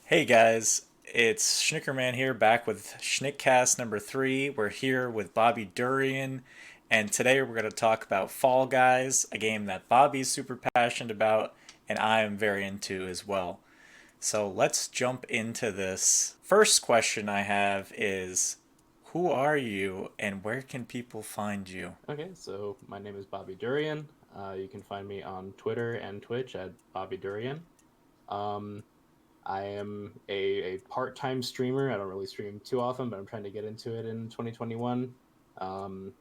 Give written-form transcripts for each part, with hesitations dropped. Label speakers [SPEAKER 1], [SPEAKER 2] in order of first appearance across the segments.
[SPEAKER 1] Hey guys, it's Shnickerman here, back with Schnickcast number 3. We're here with Bobby Durian, and today we're going to talk about Fall Guys, a game that Bobby's super passionate about, and I am very into as well. So let's jump into this. First question I have is, who are you and where can people find you?
[SPEAKER 2] Okay, so my name is Bobby Durian. You can find me on Twitter and Twitch at Bobby Durian. Um, I am a part-time streamer. I don't really stream too often, but I'm trying to get into it in 2021. Um,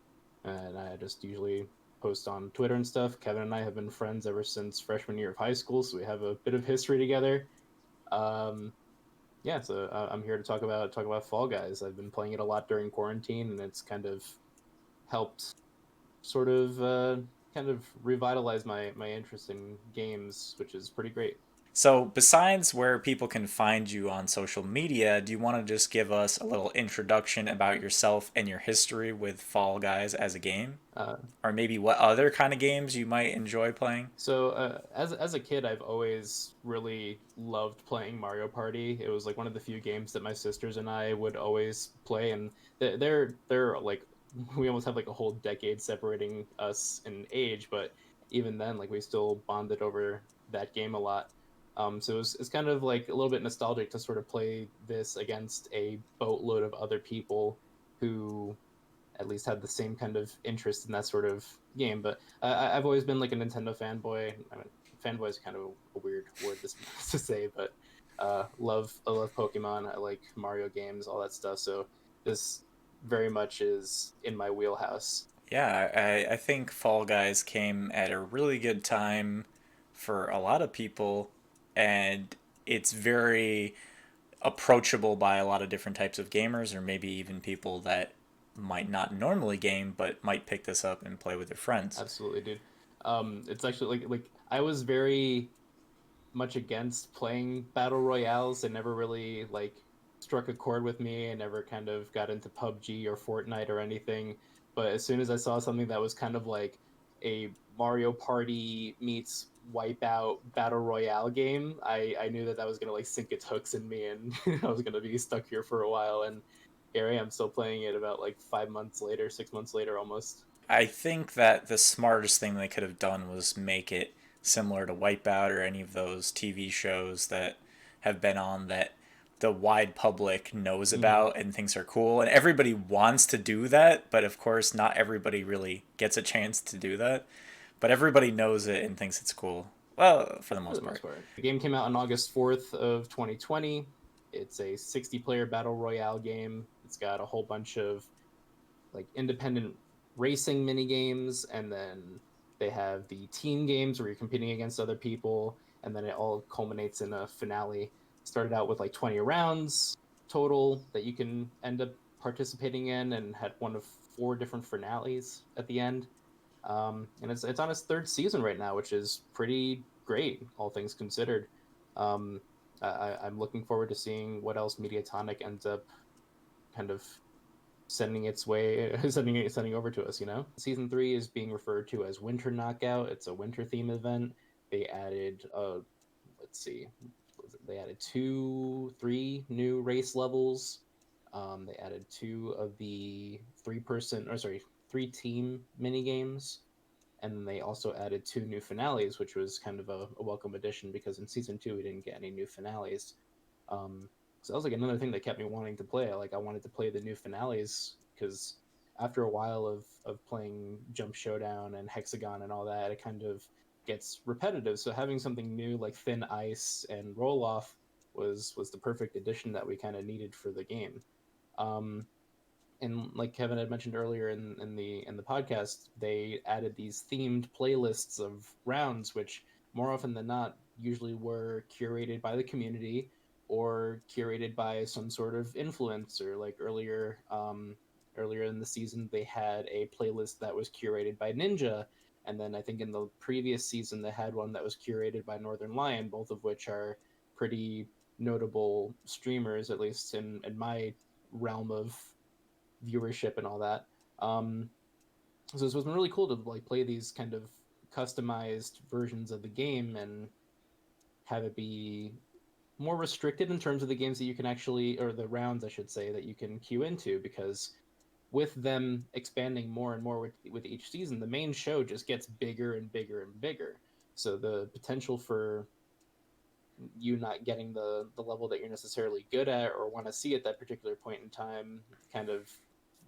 [SPEAKER 2] and I just usually post on Twitter and stuff. Kevin and I have been friends ever since freshman year of high school, so we have a bit of history together. Um, yeah, so I'm here to talk about Fall Guys. I've been playing it a lot during quarantine, and it's kind of helped sort of kind of revitalize my interest in games, which is pretty great.
[SPEAKER 1] So, besides where people can find you on social media, do you want to just give us a little introduction about yourself and your history with Fall Guys as a game?
[SPEAKER 2] Uh,
[SPEAKER 1] Or maybe what other kind of games you might enjoy playing?
[SPEAKER 2] as a kid, I've always really loved playing Mario Party. It was like one of the few games that my sisters and I would always play, and they're like we almost have like a whole decade separating us in age, but even then, like we still bonded over that game a lot. So it's kind of like a little bit nostalgic to sort of play this against a boatload of other people who at least had the same kind of interest in that sort of game. But I've always been like a Nintendo fanboy. I mean, fanboy is kind of a weird word to say, but I love Pokemon. I like Mario games, all that stuff. So this very much is in my wheelhouse.
[SPEAKER 1] Yeah, I think Fall Guys came at a really good time for a lot of people, and it's very approachable by a lot of different types of gamers, or maybe even people that might not normally game but might pick this up and play with their friends.
[SPEAKER 2] Absolutely, dude. It's actually like I was very much against playing battle royales. It never really like struck a chord with me. I never kind of got into PUBG or Fortnite or anything. But as soon as I saw something that was kind of like a Mario Party meets Wipeout battle royale game, I knew that that was gonna like sink its hooks in me, and I was gonna be stuck here for a while. And here I am, still playing it about like 5 months later, 6 months later, almost.
[SPEAKER 1] I think that the smartest thing they could have done was make it similar to Wipeout or any of those TV shows that have been on that the wide public knows
[SPEAKER 2] Mm-hmm.
[SPEAKER 1] about and thinks are cool. And everybody wants to do that, but of course, not everybody really gets a chance to do that. But everybody knows it and thinks it's cool. Well, for the
[SPEAKER 2] For the
[SPEAKER 1] most
[SPEAKER 2] most
[SPEAKER 1] part.
[SPEAKER 2] part. The game came out on August 4th of 2020. It's a 60-player battle royale game. It's got a whole bunch of like independent racing mini games, and then they have the team games where you're competing against other people, and then it all culminates in a finale. Started out with like 20 rounds total that you can end up participating in, and had one of four different finales at the end. And it's on its third season right now, which is pretty great, all things considered. Um, I'm looking forward to seeing what else Mediatonic ends up kind of sending its way, sending over to us. Season three is being referred to as Winter Knockout. It's a winter theme event. They added, let's see, they added three new race levels. They added two of the three team mini games, and then they also added two new finales, which was kind of a welcome addition because in season two we didn't get any new finales. Um, so that was like another thing that kept me wanting to play. Like I wanted to play the new finales because after a while of playing Jump Showdown and Hexagon and all that, it kind of gets repetitive. So having something new like Thin Ice and Roll Off was the perfect addition that we kind of needed for the game. Um, and like Kevin had mentioned earlier in the podcast, they added these themed playlists of rounds, which more often than not usually were curated by the community or curated by some sort of influencer. Like earlier in the season, they had a playlist that was curated by Ninja, and then I think in the previous season they had one that was curated by Northern Lion, both of which are pretty notable streamers, at least in my realm of viewership and all that. Um, so it's been really cool to like play these kind of customized versions of the game and have it be more restricted in terms of the games that you can actually, or the rounds, I should say, that you can queue into, because with them expanding more and more with each season, the main show just gets bigger and bigger and bigger. So the potential for you not getting the level that you're necessarily good at or want to see at that particular point in time kind of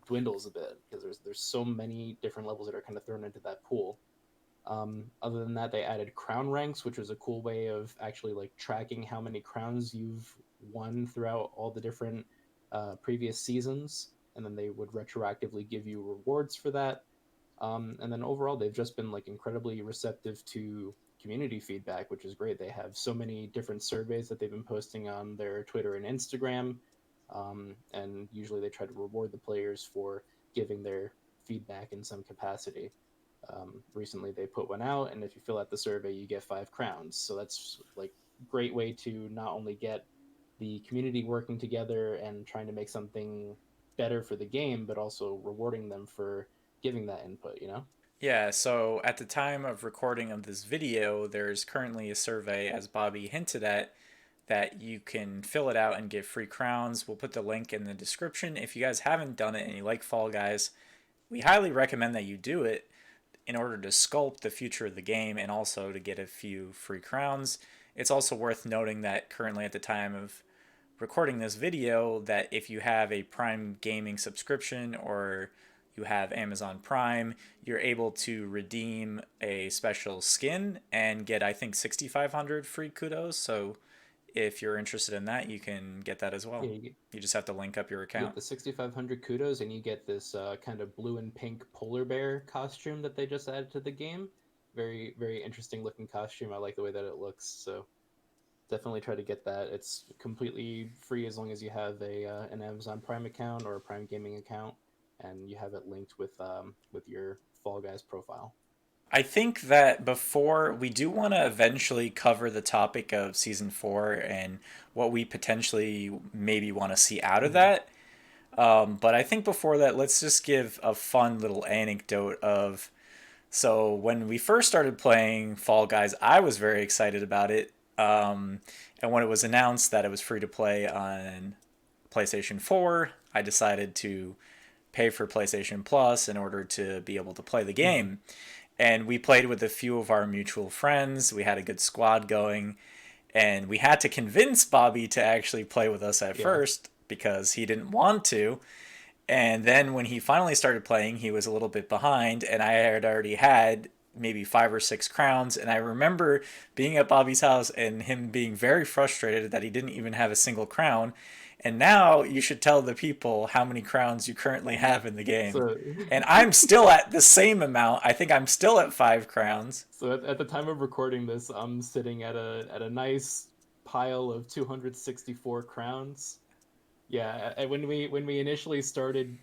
[SPEAKER 2] dwindles a bit, because there's so many different levels that are kind of thrown into that pool. Other than that, they added crown ranks, which was a cool way of actually like tracking how many crowns you've won throughout all the different previous seasons, and then they would retroactively give you rewards for that. And then overall, they've just been like incredibly receptive to community feedback, which is great. They have so many different surveys that they've been posting on their Twitter and Instagram, and usually they try to reward the players for giving their feedback in some capacity. Recently, they put one out, and if you fill out the survey, you get 5 crowns. So that's like great way to not only get the community working together and trying to make something better for the game, but also rewarding them for giving that input. You know?
[SPEAKER 1] Yeah, so at the time of recording of this video, there's currently a survey, as Bobby hinted at, that you can fill it out and get free crowns. We'll put the link in the description. If you guys haven't done it and you like Fall Guys, we highly recommend that you do it in order to sculpt the future of the game and also to get a few free crowns. It's also worth noting that currently at the time of recording this video, that if you have a Prime Gaming subscription or you have Amazon Prime, you're able to redeem a special skin and get, I think, 6,500 free kudos. So if you're interested in that, you can get that as well.
[SPEAKER 2] Yeah,
[SPEAKER 1] You just have to link up your
[SPEAKER 2] you get
[SPEAKER 1] account.
[SPEAKER 2] the 6,500 kudos, and you get this kind of blue and pink polar bear costume that they just added to the game. Very, very interesting looking costume. I like the way that it looks. So definitely try to get that. It's completely free as long as you have a an Amazon Prime account or a Prime Gaming account, and you have it linked with your Fall Guys profile.
[SPEAKER 1] I think that before we do want to eventually cover the topic of season 4 and what we potentially maybe want to see out of
[SPEAKER 2] Mm-hmm.
[SPEAKER 1] that. But I think before that, let's just give a fun little anecdote of. So when we first started playing Fall Guys, I was very excited about it. And when it was announced that it was free to play on PlayStation 4, I decided to pay for PlayStation Plus in order to be able to play the
[SPEAKER 2] Mm-hmm.
[SPEAKER 1] game. And we played with a few of our mutual friends. We had a good squad going. And we had to convince Bobby to actually play with us at
[SPEAKER 2] Yeah.
[SPEAKER 1] first because he didn't want to. And then when he finally started playing, he was a little bit behind, and I had already had maybe 5 or 6 crowns. And I remember being at Bobby's house and him being very frustrated that he didn't even have a single crown. And now you should tell the people how many crowns you currently have in the game.
[SPEAKER 2] So
[SPEAKER 1] And I'm still at the same amount. I think I'm still at 5 crowns.
[SPEAKER 2] so at the time of recording this, I'm sitting at a nice pile of 264 crowns. Yeah, when we initially started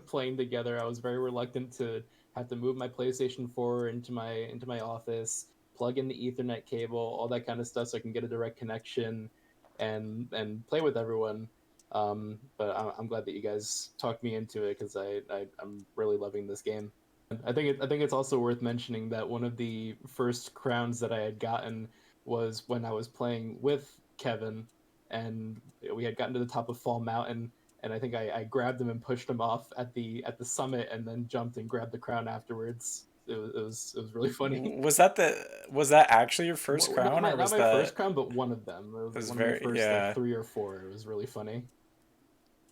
[SPEAKER 2] playing together, I was very reluctant to have to move my PlayStation 4 into my office, plug in the Ethernet cable, all that kind of stuff, so I can get a direct connection and play with everyone. But I'm glad that you guys talked me into it, because I'm really loving this game. I think it's also worth mentioning that one of the first crowns that I had gotten was when I was playing with Kevin, and we had gotten to the top of Fall Mountain, and I think I grabbed him and pushed him off at the summit, and then jumped and grabbed the crown afterwards. It was really funny.
[SPEAKER 1] Was that actually your first
[SPEAKER 2] Not
[SPEAKER 1] crown, or
[SPEAKER 2] not
[SPEAKER 1] was
[SPEAKER 2] my first
[SPEAKER 1] that
[SPEAKER 2] crown, but one of them. It
[SPEAKER 1] it
[SPEAKER 2] was
[SPEAKER 1] was
[SPEAKER 2] one of my
[SPEAKER 1] very,
[SPEAKER 2] first like
[SPEAKER 1] yeah.
[SPEAKER 2] 3 or 4. It was really funny.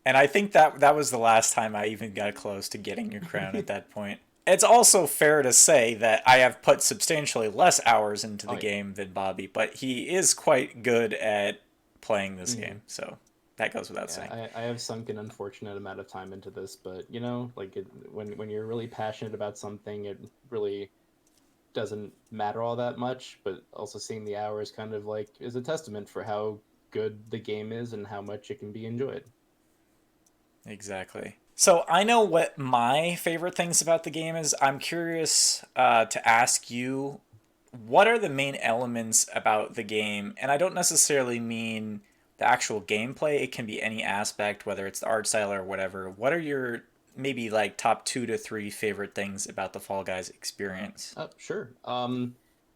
[SPEAKER 1] And I think that was the last time I even got close to getting your crown at that point. It's also fair to say that I have put substantially less hours into
[SPEAKER 2] Oh
[SPEAKER 1] the
[SPEAKER 2] yeah.
[SPEAKER 1] game than Bobby, but he is quite good at playing this
[SPEAKER 2] Mhm.
[SPEAKER 1] game, so that goes without
[SPEAKER 2] Yeah,
[SPEAKER 1] saying.
[SPEAKER 2] I have sunk an unfortunate amount of time into this, but you know, like when you're really passionate about something, it really doesn't matter all that much. But also seeing the hours kind of like is a testament for how good the game is and how much it can be enjoyed.
[SPEAKER 1] Exactly. So I know what my favorite things about the game is. I'm curious to ask you, what are the main elements about the game? And I don't necessarily mean the actual gameplay. It can be any aspect, whether it's the art style or whatever. What are your maybe like top 2 to 3 favorite things about the Fall Guys experience?
[SPEAKER 2] Sure.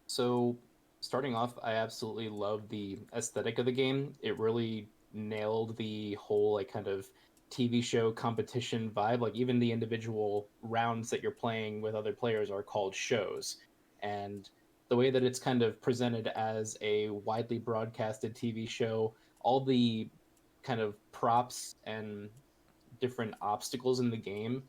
[SPEAKER 2] So Starting off, I absolutely love the aesthetic of the game. It really nailed the whole like kind of TV show competition vibe. Like even the individual rounds that you're playing with other players are called shows. And the way that it's kind of presented as a widely broadcasted TV show, all the kind of props and different obstacles in the game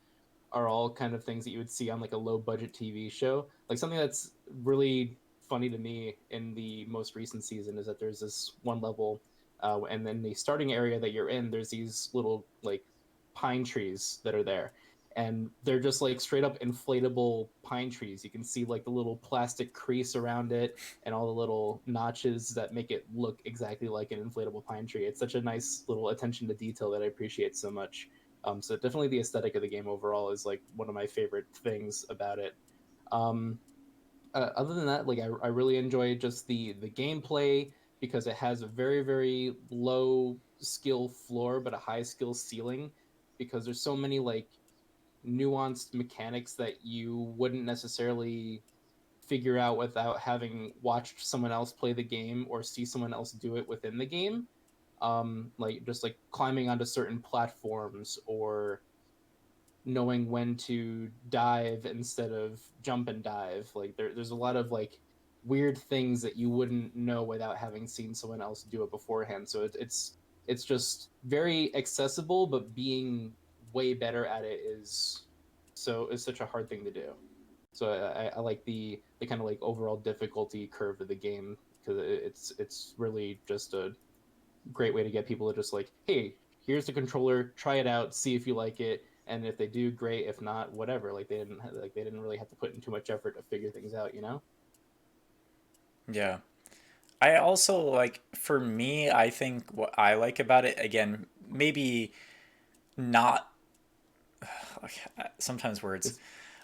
[SPEAKER 2] are all kind of things that you would see on like a low budget TV show. Like something that's really funny to me in the most recent season is that there's this one level, and then the starting area that you're in, there's these little like pine trees that are there. And they're just like straight up inflatable pine trees. You can see like the little plastic crease around it and all the little notches that make it look exactly like an inflatable pine tree. It's such a nice little attention to detail that I appreciate so much. So definitely the aesthetic of the game overall is like one of my favorite things about it. Um, Other than that, like I really enjoy just the gameplay because it has a very low skill floor but a high skill ceiling because there's so many like nuanced mechanics that you wouldn't necessarily figure out without having watched someone else play the game or see someone else do it within the game. Like just like climbing onto certain platforms or knowing when to dive instead of jump and dive. Like there's a lot of like weird things that you wouldn't know without having seen someone else do it beforehand. So it's just very accessible, but being way better at it is such a hard thing to do. So I like the kind of like overall difficulty curve of the game because it's really just a great way to get people to just like, hey, here's the controller, try it out, see if you like it, and if they do, great. If not, whatever. They didn't really have to put in too much effort to figure things out, you know?
[SPEAKER 1] Yeah. I also like, for me, I think what I like about it, again, maybe not, sometimes words.
[SPEAKER 2] It's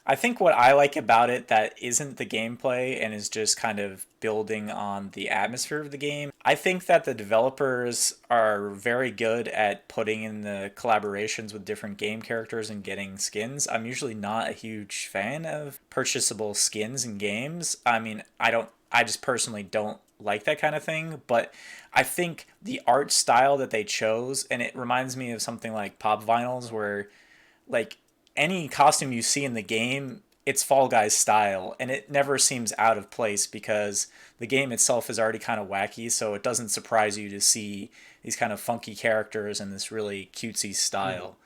[SPEAKER 1] I think what I like about it that isn't the gameplay and is just kind of building on the atmosphere of the game. I think that the developers are very good at putting in the collaborations with different game characters and getting skins. I'm usually not a huge fan of purchasable skins in games. I mean, I just personally don't like that kind of thing, but I think the art style that they chose, and it reminds me of something like Pop Vinyls where like any costume you see in the game, it's Fall Guys style, and it never seems out of place because the game itself is already kind of wacky, so it doesn't surprise you to see these kind of funky characters in this really cutesy
[SPEAKER 2] mhm.
[SPEAKER 1] style.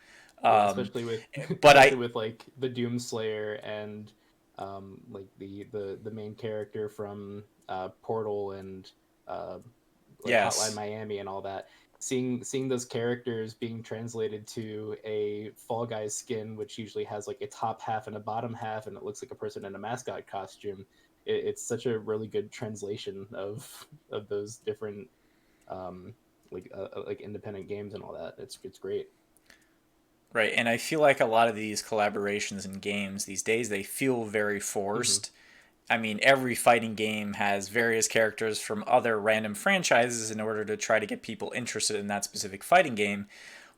[SPEAKER 2] Yeah,
[SPEAKER 1] Um,
[SPEAKER 2] especially with
[SPEAKER 1] but
[SPEAKER 2] especially
[SPEAKER 1] I,
[SPEAKER 2] with like the Doomslayer and like the main character from Portal and uh, like Hotline
[SPEAKER 1] yes,
[SPEAKER 2] Miami and all that. Seeing those characters being translated to a Fall Guys skin, which usually has like a top half and a bottom half, and it looks like a person in a mascot costume. It's such a really good translation of those different um, like independent games and all that. It's great.
[SPEAKER 1] right, and I feel like a lot of these collaborations in games these days they feel very
[SPEAKER 2] Hmm.
[SPEAKER 1] forced. I mean, every fighting game has various characters from other random franchises in order to try to get people interested in that specific fighting game.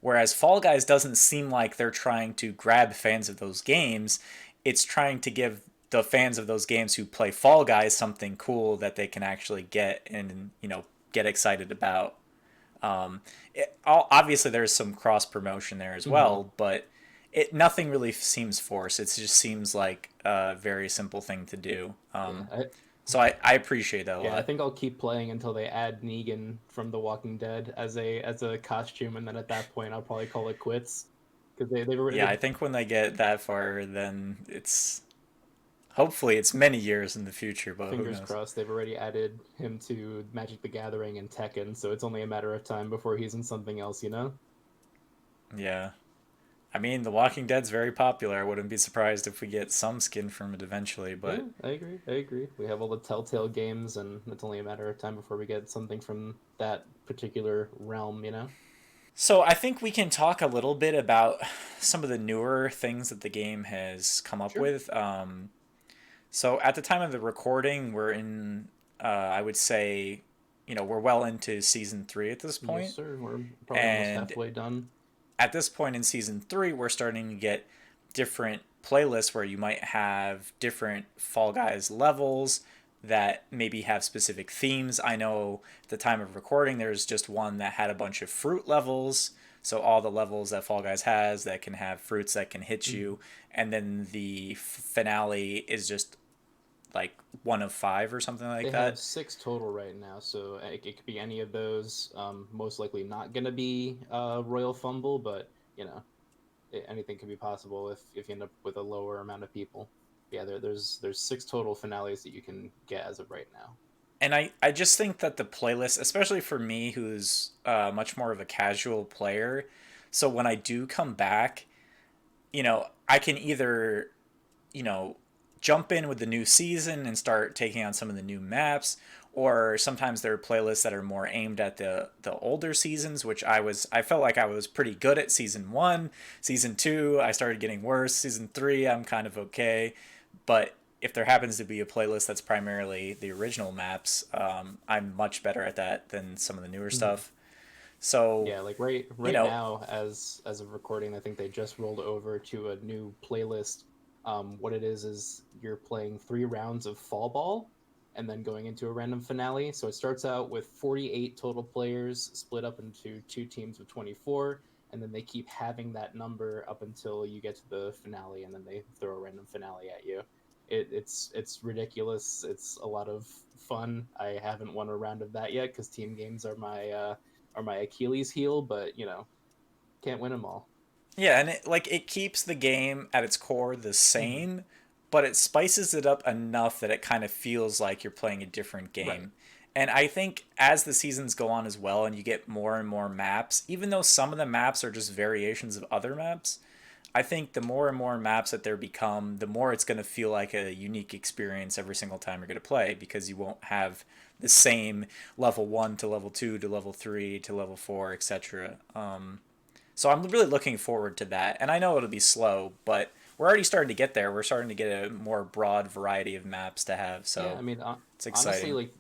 [SPEAKER 1] Whereas Fall Guys doesn't seem like they're trying to grab fans of those games. It's trying to give the fans of those games who play Fall Guys something cool that they can actually get and, get excited about. Obviously, there's some cross promotion there as
[SPEAKER 2] Hmm.
[SPEAKER 1] well, but nothing really seems forced. It just seems like a very simple thing to do.
[SPEAKER 2] Yeah,
[SPEAKER 1] So I appreciate that a
[SPEAKER 2] yeah. I
[SPEAKER 1] lot.
[SPEAKER 2] think I'll keep playing until they add Negan from The Walking Dead as a costume, and then at that point, I'll probably call it quits because they've
[SPEAKER 1] Yeah, I
[SPEAKER 2] already
[SPEAKER 1] think when they get that far, then it's hopefully it's many years in the future, but who
[SPEAKER 2] fingers
[SPEAKER 1] knows?
[SPEAKER 2] crossed they've already added him to Magic the Gathering and Tekken, so it's only a matter of time before he's in something else, you know?
[SPEAKER 1] Yeah. I mean, The Walking Dead's very popular. I wouldn't be surprised if we get some skin from it eventually, but
[SPEAKER 2] Yeah, I agree. I agree. We have all the Telltale games, and it's only a matter of time before we get something from that particular realm, you know?
[SPEAKER 1] so I think we can talk a little bit about some of the newer things that the game has come up
[SPEAKER 2] Sure.
[SPEAKER 1] with. So at the time of the recording, we're in, I would say, we're well into season three at this
[SPEAKER 2] Yes,
[SPEAKER 1] point,
[SPEAKER 2] sir. We're probably almost
[SPEAKER 1] and
[SPEAKER 2] halfway done.
[SPEAKER 1] at this point in season three, we're starting to get different playlists where you might have different Fall Guys levels, that maybe have specific themes. I know at the time of recording, there's just one that had a bunch of fruit levels. So all the levels that Fall Guys has that can have fruits that can hit
[SPEAKER 2] Mm-hmm.
[SPEAKER 1] you, and then the finale is just like one of five or something like
[SPEAKER 2] They have
[SPEAKER 1] that.
[SPEAKER 2] 6 total right now, so it could be any of those. Most likely not going to be Royal Fumble, but you know, anything could be possible if you end up with a lower amount of people. Yeah, there's 6 total finales that you can get as of right now.
[SPEAKER 1] And I just think that the playlist, especially for me, who's much more of a casual player, so when I do come back, I can either, you know, jump in with the new season and start taking on some of the new maps, or sometimes there are playlists that are more aimed at the older seasons, which I felt like I was pretty good at season 1. Season 2 I started getting worse. Season 3 I'm kind of okay. But if there happens to be a playlist that's primarily the original maps, I'm much better at that than some of the newer
[SPEAKER 2] Mm-hmm.
[SPEAKER 1] stuff. So,
[SPEAKER 2] Yeah, like
[SPEAKER 1] you
[SPEAKER 2] right
[SPEAKER 1] know,
[SPEAKER 2] now, as of recording, I think they just rolled over to a new playlist. What it is you're playing 3 rounds of Fall Ball, and then going into a random finale. So it starts out with 48 total players, split up into 2 teams of 24, and then they keep having that number up until you get to the finale, and then they throw a random finale at you. It's ridiculous. It's a lot of fun. I haven't won a round of that yet because team games are my Achilles heel, but can't win them all.
[SPEAKER 1] yeah, and it keeps the game at its core the
[SPEAKER 2] Mm-hmm.
[SPEAKER 1] same, but it spices it up enough that it kind of feels like you're playing a different
[SPEAKER 2] Right.
[SPEAKER 1] game. And I think as the seasons go on as well and you get more and more maps, even though some of the maps are just variations of other maps, I think the more and more maps that there become, the more it's going to feel like a unique experience every single time you're going to play, because you won't have the same level 1 to level 2 to level 3 to level 4, etc. So I'm really looking forward to that. And I know it'll be slow, but we're already starting to get there. We're starting to get a more broad variety of maps to have.
[SPEAKER 2] Yeah,
[SPEAKER 1] So
[SPEAKER 2] I mean,
[SPEAKER 1] it's
[SPEAKER 2] honestly,
[SPEAKER 1] exciting.
[SPEAKER 2] like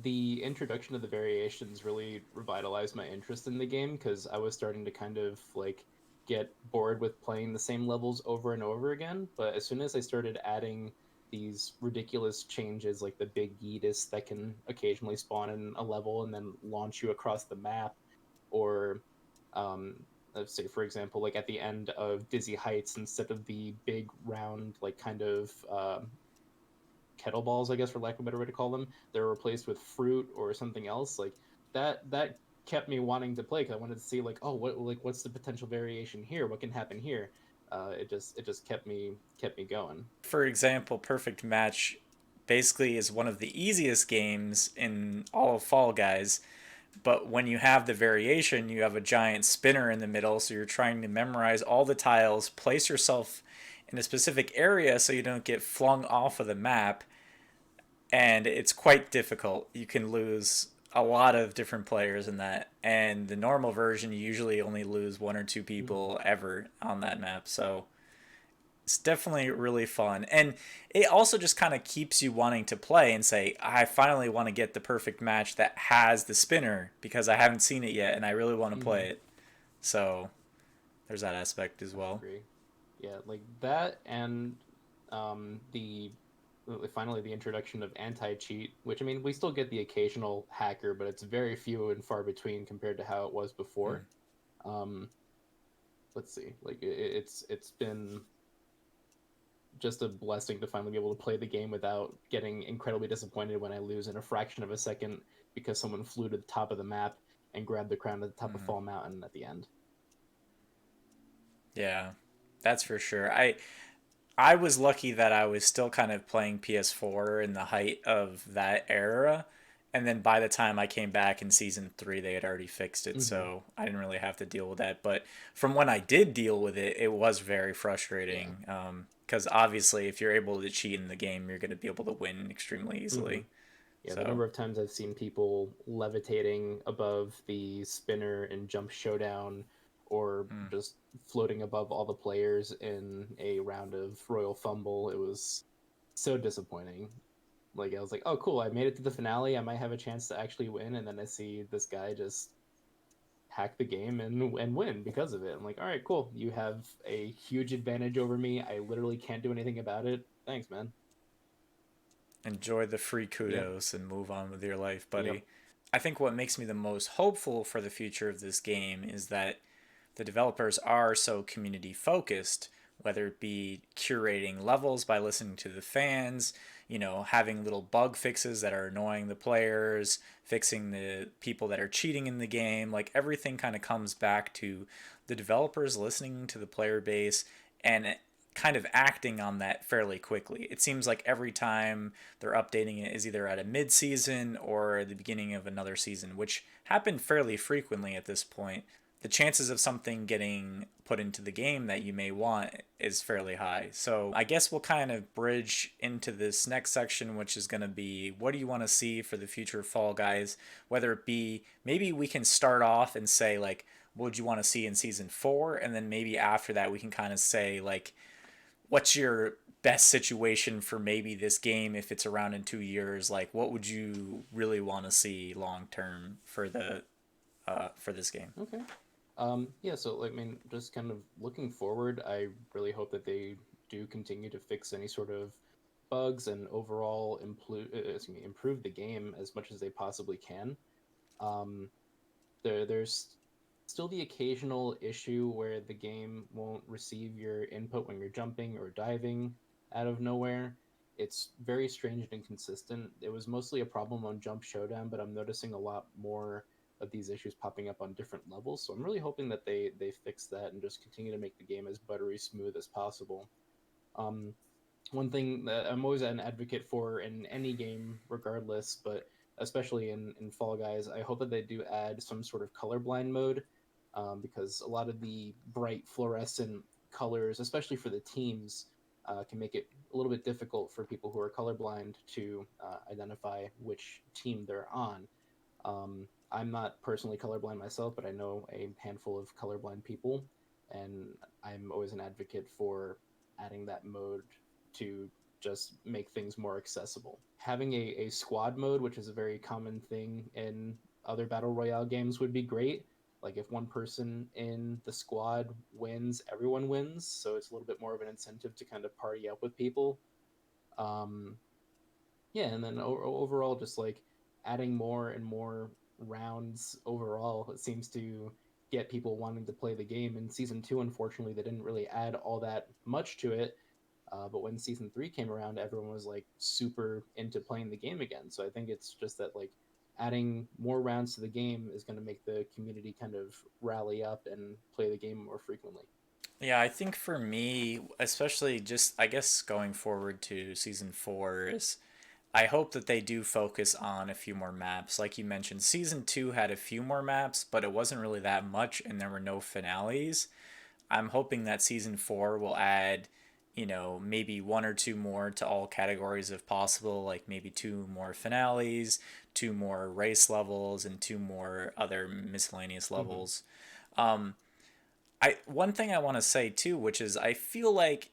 [SPEAKER 2] the introduction of the variations really revitalized my interest in the game because I was starting to kind of like get bored with playing the same levels over and over again. But as soon as I started adding these ridiculous changes, like the big Yeetus that can occasionally spawn in a level and then launch you across the map, or um, let's say, for example, like at the end of Dizzy Heights, instead of the big round, like kind of kettlebells, I guess, for lack of a better way to call them, they're replaced with fruit or something else. Like that kept me wanting to play because I wanted to see like, oh, what's the potential variation here? What can happen here? It just kept me going.
[SPEAKER 1] For example, Perfect Match basically is one of the easiest games in all of Fall Guys. But when you have the variation, you have a giant spinner in the middle, so you're trying to memorize all the tiles, place yourself in a specific area so you don't get flung off of the map, and it's quite difficult. You can lose a lot of different players in that, and the normal version you usually only lose one or two
[SPEAKER 2] Mm-hmm.
[SPEAKER 1] people ever on that map. So it's definitely really fun, and it also just kind of keeps you wanting to play and say, I finally want to get the perfect match that has the spinner because I haven't seen it yet and I really want to
[SPEAKER 2] Mm-hmm.
[SPEAKER 1] play it. So there's that aspect as
[SPEAKER 2] I
[SPEAKER 1] well.
[SPEAKER 2] agree. Yeah, like that, and the finally the introduction of anti-cheat, which I mean we still get the occasional hacker, but it's very few and far between compared to how it was
[SPEAKER 1] Mm.
[SPEAKER 2] before. Um, let's see, like it's been just a blessing to finally be able to play the game without getting incredibly disappointed when I lose in a fraction of a second because someone flew to the top of the map and grabbed the crown at the top of
[SPEAKER 1] Mm.
[SPEAKER 2] Fall Mountain at the end.
[SPEAKER 1] Yeah, that's for sure. I was lucky that I was still kind of playing PS4 in the height of that era. And then by the time I came back in season 3, they had already fixed it.
[SPEAKER 2] Mm-hmm.
[SPEAKER 1] So I didn't really have to deal with that. But from when I did deal with it, it was very
[SPEAKER 2] Yeah.
[SPEAKER 1] frustrating. Because obviously, if you're able to cheat in the game, you're going to be able to win extremely
[SPEAKER 2] Mm-hmm.
[SPEAKER 1] easily.
[SPEAKER 2] Yeah, the
[SPEAKER 1] So,
[SPEAKER 2] number of times I've seen people levitating above the spinner in Jump Showdown or
[SPEAKER 1] mm,
[SPEAKER 2] just floating above all the players in a round of Royal Fumble, it was so disappointing. Like I was like, "Oh, cool! I made it to the finale. I might have a chance to actually win." And then I see this guy just hack the game and win because of it. I'm like, "All right, cool. You have a huge advantage over me. I literally can't do anything about it. Thanks, man."
[SPEAKER 1] Enjoy the free
[SPEAKER 2] Yeah.
[SPEAKER 1] kudos and move on with your life,
[SPEAKER 2] Yep.
[SPEAKER 1] buddy. I think what makes me the most hopeful for the future of this game is that the developers are so community focused, whether it be curating levels by listening to the fans, having little bug fixes that are annoying the players, fixing the people that are cheating in the game. Like everything kind of comes back to the developers listening to the player base and kind of acting on that fairly quickly. It seems like every time they're updating it is either at a mid-season or the beginning of another season, which happened fairly frequently at this point. The chances of something getting put into the game that you may want is fairly high. So I guess we'll kind of bridge into this next section, which is going to be what do you want to see for the future of Fall Guys? Whether it be maybe we can start off and say, like, what would you want to see in season 4? And then maybe after that, we can kind of say, like, what's your best situation for maybe this game if it's around in 2 years? Like, what would you really want to see long term for the for this game?
[SPEAKER 2] Okay. Yeah, so like, I mean, just kind of looking forward, I really hope that they do continue to fix any sort of bugs and overall improve the game as much as they possibly can. Um, there's still the occasional issue where the game won't receive your input when you're jumping or diving out of nowhere. It's very strange and inconsistent. It was mostly a problem on Jump Showdown, but I'm noticing a lot more of these issues popping up on different levels. So I'm really hoping that they fix that and just continue to make the game as buttery smooth as possible. Um, One thing that I'm always an advocate for in any game, regardless, but especially in Fall Guys, I hope that they do add some sort of colorblind mode, because a lot of the bright fluorescent colors, especially for the teams, can make it a little bit difficult for people who are colorblind to identify which team they're on. I'm not personally colorblind myself, but I know a handful of colorblind people, and I'm always an advocate for adding that mode to just make things more accessible. Having a squad mode, which is a very common thing in other battle royale games, would be great. Like if one person in the squad wins, everyone wins, so it's a little bit more of an incentive to kind of party up with people. Um, yeah, and then overall, just like adding more and more rounds overall, it seems to get people wanting to play the game. In season two, unfortunately, they didn't really add all that much to it. But when season three came around, everyone was like super into playing the game again. So I think it's just that like adding more rounds to the game is going to make the community kind of rally up and play the game more frequently.
[SPEAKER 1] Yeah, I think for me, especially just I guess going forward to season 4 is I hope that they do focus on a few more maps. Like you mentioned, season 2 had a few more maps, but it wasn't really that much and there were no finales. I'm hoping that season 4 will add, maybe one or two more to all categories if possible, like maybe two more finales, two more race levels, and two more other miscellaneous
[SPEAKER 2] Mm-hmm.
[SPEAKER 1] levels. Um, one thing I want to say too, which is I feel like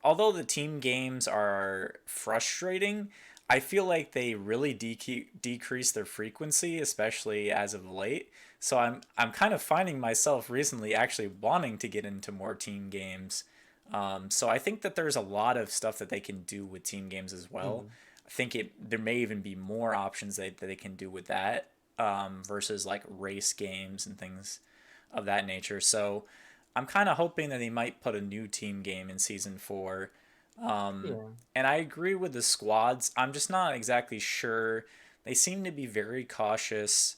[SPEAKER 1] although the team games are frustrating, I feel like they really decrease their frequency, especially as of late. So I'm kind of finding myself recently actually wanting to get into more team games. So I think that there's a lot of stuff that they can do with team games as well.
[SPEAKER 2] Mm-hmm.
[SPEAKER 1] I think there may even be more options that they can do with that, versus like race games and things of that nature. So I'm kind of hoping that they might put a new team game in season 4.
[SPEAKER 2] Yeah.
[SPEAKER 1] And I agree with the squads. I'm just not exactly sure. They seem to be very cautious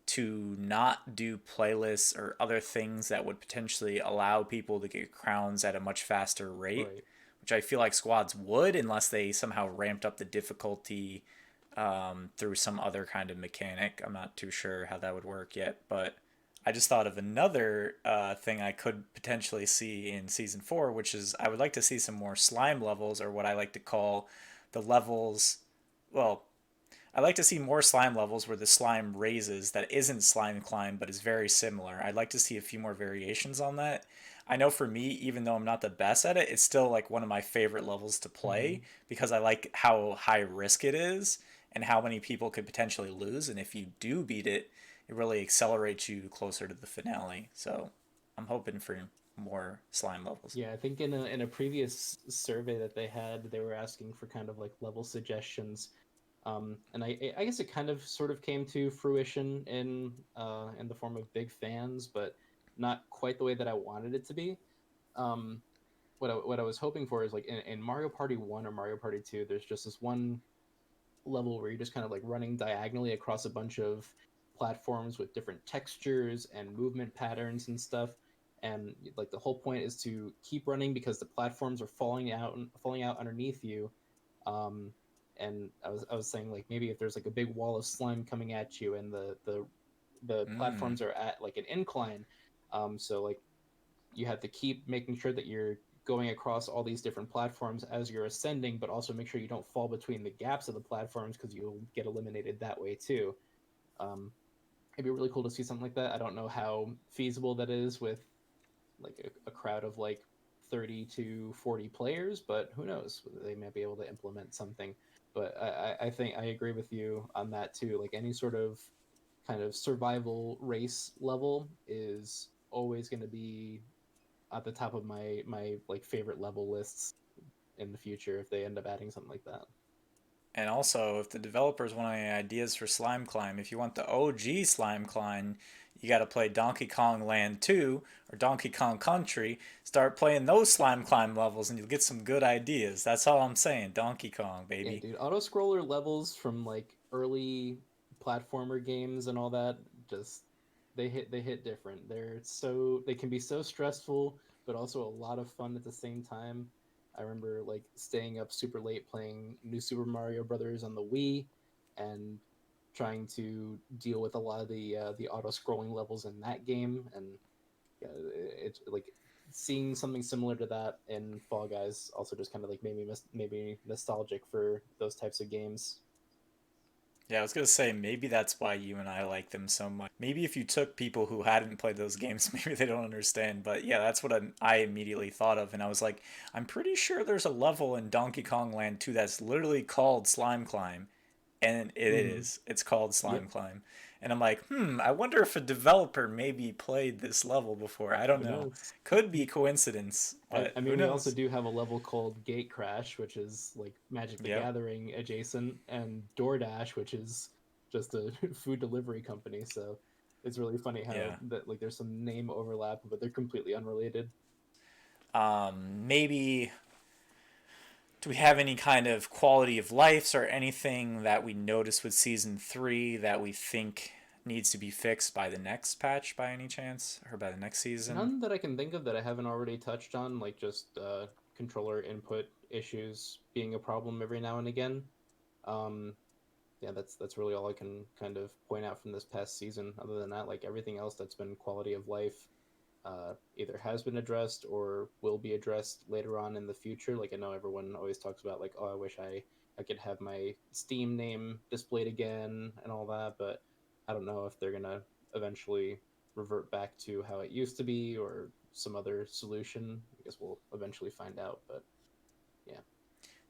[SPEAKER 1] to not do playlists or other things that would potentially allow people to get crowns at a much faster rate,
[SPEAKER 2] Right.
[SPEAKER 1] which I feel like squads would unless they somehow ramped up the difficulty through some other kind of mechanic. I'm not too sure how that would work yet, but I just thought of another thing I could potentially see in season 4, which is I would like to see some more slime levels, or what I like to call the levels. Well, I like to see more slime levels where the slime raises that isn't slime climb but is very similar. I'd like to see a few more variations on that. I know for me, even though I'm not the best at it, it's still like one of my favorite levels to
[SPEAKER 2] Mm-hmm.
[SPEAKER 1] play because I like how high risk it is and how many people could potentially lose. And if you do beat it, it really accelerates you closer to the finale. So I'm hoping for more slime levels.
[SPEAKER 2] Yeah, I think in a previous survey that they had, they were asking for kind of like level suggestions. And I guess it kind of sort of came to fruition in the form of big fans, but not quite the way that I wanted it to be. Um, what I was hoping for is like in Mario Party 1 or Mario Party 2, there's just this one level where you're just kind of like running diagonally across a bunch of platforms with different textures and movement patterns and stuff. And like the whole point is to keep running because the platforms are falling out underneath you. Um, and I was saying like maybe if there's like a big wall of slime coming at you and the
[SPEAKER 1] Mm.
[SPEAKER 2] platforms are at like an incline, so like you have to keep making sure that you're going across all these different platforms as you're ascending, but also make sure you don't fall between the gaps of the platforms because you'll get eliminated that way too. Um, it'd be really cool to see something like that. I don't know how feasible that is with like a crowd of like 30 to 40 players, but who knows? They may be able to implement something. But I think I agree with you on that too. Like any sort of kind of survival race level is always going to be at the top of my like favorite level lists in the future if they end up adding something like that.
[SPEAKER 1] And also, if the developers want any ideas for Slime Climb, if you want the OG Slime Climb, you got to play Donkey Kong Land 2 or Donkey Kong Country. Start playing those Slime Climb levels and you'll get some good ideas. That's all I'm saying. Donkey Kong,
[SPEAKER 2] Yeah,
[SPEAKER 1] baby.
[SPEAKER 2] dude, auto scroller levels from like early platformer games and all that just they hit different. They can be so stressful, but also a lot of fun at the same time. I remember like staying up super late playing New Super Mario Brothers on the Wii and trying to deal with a lot of the auto scrolling levels in that game. And yeah, it's like seeing something similar to that in Fall Guys also just kind of like made me nostalgic for those types of games.
[SPEAKER 1] Yeah, I was gonna say maybe that's why you and I like them so much. Maybe if you took people who hadn't played those games, maybe they don't understand. But yeah, that's what I immediately thought of, and I was like, I'm pretty sure there's a level in Donkey Kong Land 2 that's literally called Slime Climb, and it
[SPEAKER 2] Mm-hmm.
[SPEAKER 1] is. It's called Slime
[SPEAKER 2] Yep.
[SPEAKER 1] Climb, and I'm like, I wonder if a developer maybe played this level before. I don't
[SPEAKER 2] Who
[SPEAKER 1] know.
[SPEAKER 2] knows?
[SPEAKER 1] Could be coincidence,
[SPEAKER 2] I
[SPEAKER 1] but who
[SPEAKER 2] mean, we also
[SPEAKER 1] knows?
[SPEAKER 2] do have a level called Gate Crash, which is like Magic the
[SPEAKER 1] Yep.
[SPEAKER 2] Gathering adjacent, and DoorDash, which is just a food delivery company. So it's really funny how
[SPEAKER 1] Yeah.
[SPEAKER 2] that like there's some name overlap, but they're completely unrelated.
[SPEAKER 1] Maybe do we have any kind of quality of life or anything that we noticed with season 3 that we think needs to be fixed by the next patch by any chance or by the next season?
[SPEAKER 2] None that I can think of that I haven't already touched on, like just controller input issues being a problem every now and again. Um, yeah, that's really all I can kind of point out from this past season. Other than that, like everything else that's been quality of life either has been addressed or will be addressed later on in the future. Like I know everyone always talks about like, oh, I wish I could have my Steam name displayed again and all that, but I don't know if they're gonna eventually revert back to how it used to be or some other solution. I guess we'll eventually find out, but yeah.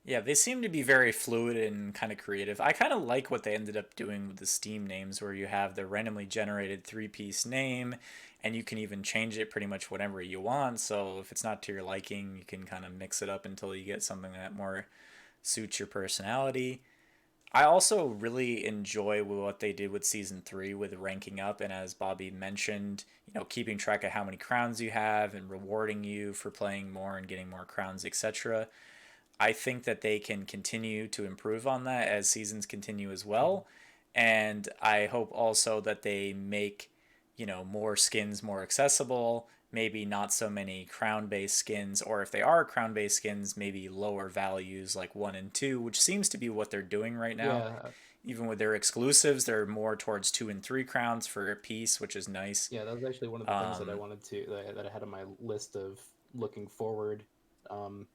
[SPEAKER 1] Yeah, they seem to be very fluid and kind of creative. I kind of like what they ended up doing with the Steam names, where you have the randomly generated three-piece name, and you can even change it pretty much whatever you want. So if it's not to your liking, you can kind of mix it up until you get something that more suits your personality. I also really enjoy what they did with season 3 with ranking up, and as Bobby mentioned, keeping track of how many crowns you have and rewarding you for playing more and getting more crowns, etc. I think that they can continue to improve on that as seasons continue as
[SPEAKER 2] Mhm.
[SPEAKER 1] well. And I hope also that they make, more skins more accessible, maybe not so many crown based skins, or if they are crown based skins, maybe lower values like 1 and 2, which seems to be what they're doing right now.
[SPEAKER 2] Yeah,
[SPEAKER 1] Even with their exclusives, they're more towards 2 and 3 crowns for a piece, which is nice.
[SPEAKER 2] yeah, that was actually one of the things that I
[SPEAKER 1] Um,
[SPEAKER 2] wanted to that I had on my list of looking forward. Um,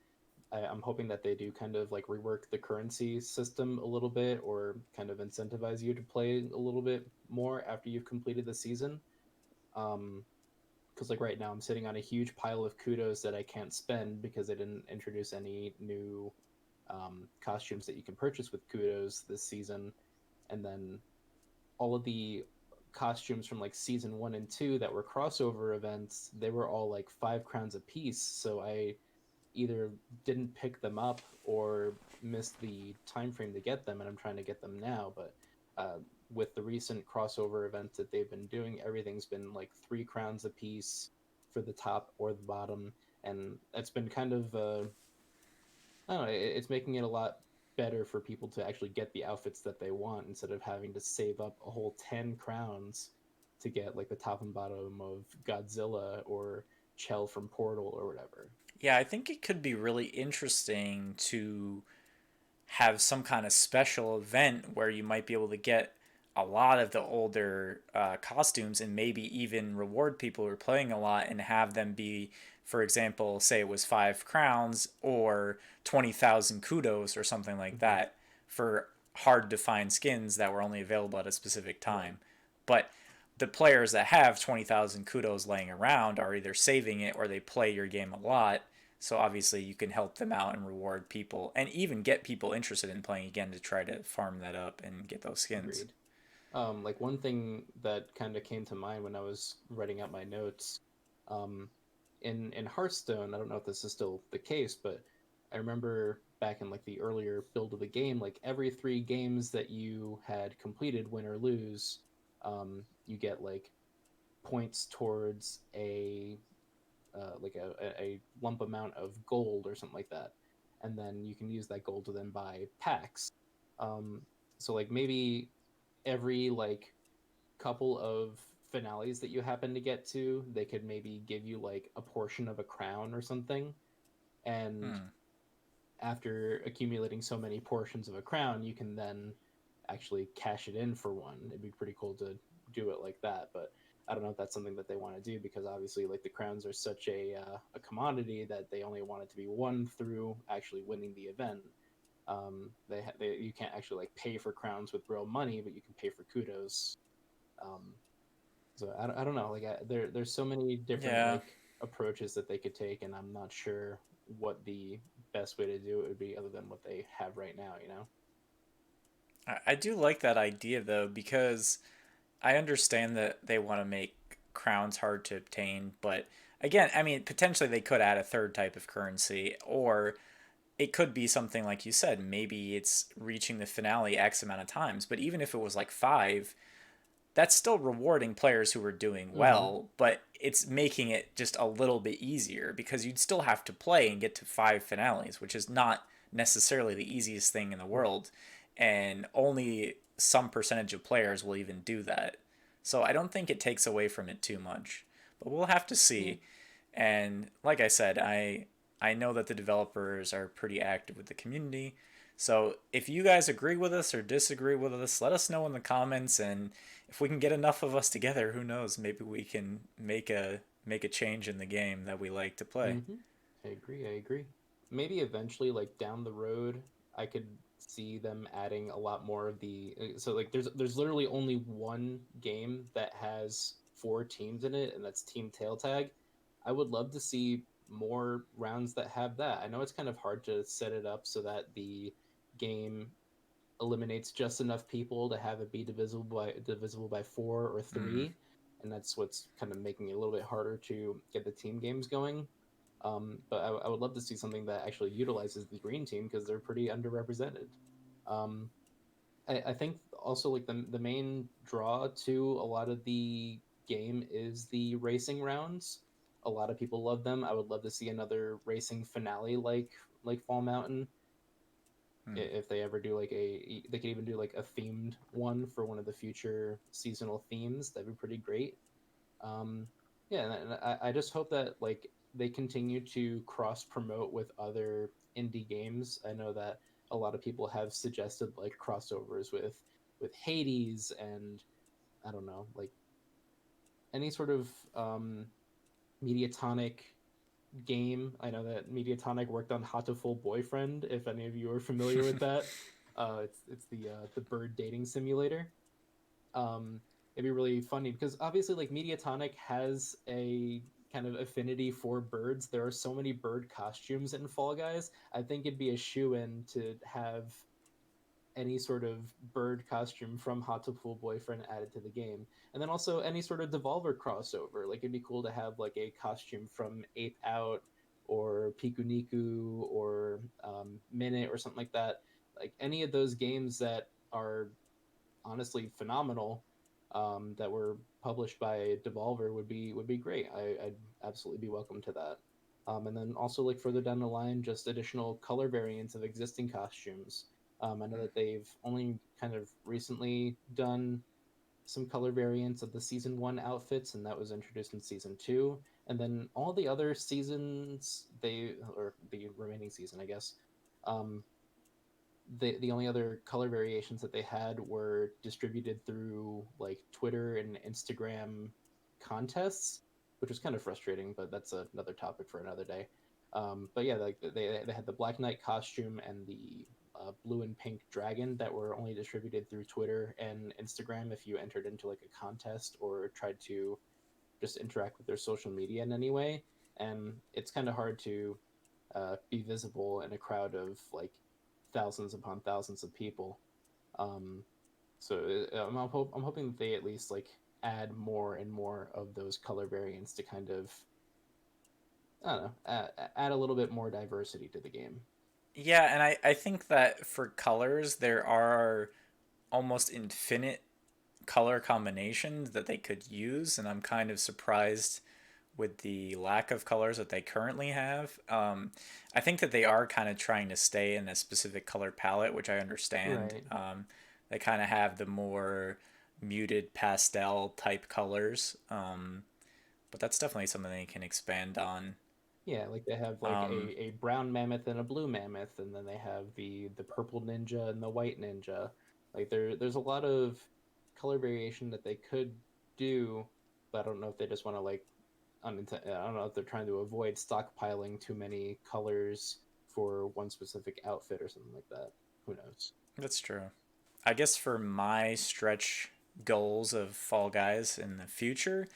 [SPEAKER 2] I'm hoping that they do kind of like rework the currency system a little bit or kind of incentivize you to play a little bit more after you've completed the season. Because like right now I'm sitting on a huge pile of kudos that I can't spend because they didn't introduce any new costumes that you can purchase with kudos this season, and then all of the costumes from like season 1 and 2 that were crossover events, they were all like 5 crowns a piece. So I either didn't pick them up or missed the time frame to get them, and I'm trying to get them now. But uh, with the recent crossover events that they've been doing, everything's been like 3 crowns a piece for the top or the bottom, and it's been kind of I don't know, it's making it a lot better for people to actually get the outfits that they want instead of having to save up a whole 10 crowns to get like the top and bottom of Godzilla or Chell from Portal or whatever.
[SPEAKER 1] Yeah, I think it could be really interesting to have some kind of special event where you might be able to get a lot of the older costumes and maybe even reward people who are playing a lot and have them be, for example, say it was 5 crowns or 20,000 kudos or something like
[SPEAKER 2] Hmm.
[SPEAKER 1] that for hard to find skins that were only available at a specific
[SPEAKER 2] Right.
[SPEAKER 1] time. But the players that have 20,000 kudos laying around are either saving it or they play your game a lot. So obviously you can help them out and reward people and even get people interested in playing again to try to farm that up and get those skins.
[SPEAKER 2] Agreed. Like one thing that kind of came to mind when I was writing out my notes, um, in Hearthstone, I don't know if this is still the case, but I remember back in like the earlier build of the game, like every 3 games that you had completed, win or lose, you get like points towards a like a lump amount of gold or something like that, and then you can use that gold to then buy packs. Um, so like maybe every like couple of finales that you happen to get to, they could maybe give you like a portion of a crown or something. And
[SPEAKER 1] Hmm.
[SPEAKER 2] after accumulating so many portions of a crown, you can then actually cash it in for one. It'd be pretty cool to do it like that, but I don't know if that's something that they want to do because obviously, like the crowns are such a commodity that they only want it to be won through actually winning the event. They you can't actually like pay for crowns with real money, but you can pay for kudos. Um, so I don't know. Like there's so many different
[SPEAKER 1] Yeah,
[SPEAKER 2] like approaches that they could take, and I'm not sure what the best way to do it would be other than what they have right now. You know.
[SPEAKER 1] I do like that idea though because I understand that they want to make crowns hard to obtain, but again, I mean, potentially they could add a third type of currency, or it could be something like you said. Maybe it's reaching the finale X amount of times, but even if it was like five, that's still rewarding players who are doing
[SPEAKER 2] Mm-hmm.
[SPEAKER 1] well, but it's making it just a little bit easier because you'd still have to play and get to five finales, which is not necessarily the easiest thing in the
[SPEAKER 2] Right.
[SPEAKER 1] world. And only some percentage of players will even do that. So I don't think it takes away from it too much. But we'll have to
[SPEAKER 2] Yeah.
[SPEAKER 1] see. And like I said, I know that the developers are pretty active with the community. So if you guys agree with us or disagree with us, let us know in the comments. And if we can get enough of us together, who knows? Maybe we can make a change in the game that we like to play.
[SPEAKER 2] Mm-hmm. I agree. I agree. Maybe eventually, like down the road, I could see them adding a lot more of the. So like, there's literally only one game that has 4 teams in it, and that's Team Tail Tag. I would love to see more rounds that have that. I know it's kind of hard to set it up so that the game eliminates just enough people to have it be divisible by 4 or 3, and that's what's kind of making it a little bit harder to get the team games going. But I would love to see something that actually utilizes the green team because they're pretty underrepresented. Um, I think also like the main draw to a lot of the game is the racing rounds. A lot of people love them. I would love to see another racing finale like Fall Mountain.
[SPEAKER 1] Hmm.
[SPEAKER 2] If they ever do like they could even do like a themed one for one of the future seasonal themes. That'd be pretty great. Um, yeah, and I just hope that like they continue to cross promote with other indie games. I know that a lot of people have suggested like crossovers with Hades and I don't know, like any sort of Mediatonic game. I know that Mediatonic worked on Hatoful Boyfriend. If any of you are familiar with that, it's the bird dating simulator. It'd be really funny because obviously like Mediatonic has a kind of affinity for birds. There are so many bird costumes in Fall Guys. I think it'd be a shoe in to have any sort of bird costume from Hot to Pool Boyfriend added to the game, and then also any sort of Devolver crossover. Like it'd be cool to have like a costume from Ape Out or Pikuniku or Minute or something like that. Like any of those games that are honestly phenomenal, that were published by Devolver would be great. I'd absolutely be welcome to that. And then also like further down the line, just additional color variants of existing costumes. I know that they've only kind of recently done some color variants of the season one outfits, and that was introduced in season two. And then all the other seasons, or the remaining season, I guess, um, the only other color variations that they had were distributed through like Twitter and Instagram contests, which was kind of frustrating, but that's another topic for another day. But yeah, like they had the Black Knight costume and the blue and pink dragon that were only distributed through Twitter and Instagram if you entered into like a contest or tried to just interact with their social media in any way. And it's kind of hard to be visible in a crowd of like thousands upon thousands of people. Um, so I'm hoping that they at least like add more and more of those color variants to kind of, I don't know, add a little bit more diversity to the game.
[SPEAKER 1] Yeah, and I think that for colors, there are almost infinite color combinations that they could use, and I'm kind of surprised with the lack of colors that they currently have. I think that they are kind of trying to stay in a specific color palette, which I understand.
[SPEAKER 2] Right.
[SPEAKER 1] They kind of have the more muted pastel type colors, but that's definitely something they can expand on.
[SPEAKER 2] Yeah, like they have like
[SPEAKER 1] Um,
[SPEAKER 2] a brown mammoth and a blue mammoth, and then they have the purple ninja and the white ninja. Like there's a lot of color variation that they could do, but I don't know if they just want to like I don't know if they're trying to avoid stockpiling too many colors for one specific outfit or something like that. Who knows?
[SPEAKER 1] that's true. I guess for my stretch goals of Fall Guys in the future,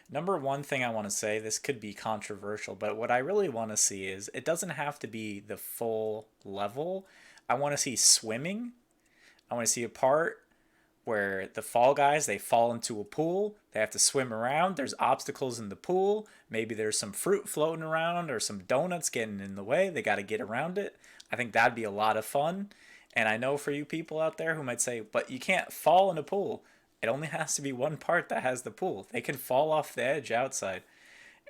[SPEAKER 1] number one thing I want to say, this could be controversial, but what I really want to see is it doesn't have to be the full level. I want to see swimming. I want to see a part where the Fall Guys, they fall into a pool, they have to swim around, there's obstacles in the pool, maybe there's some fruit floating around or some donuts getting in the way, they got to get around it. I think that'd be a lot of fun. And I know for you people out there who might say, but you can't fall in a pool. It only has to be one part that has the pool. They can fall off the edge outside.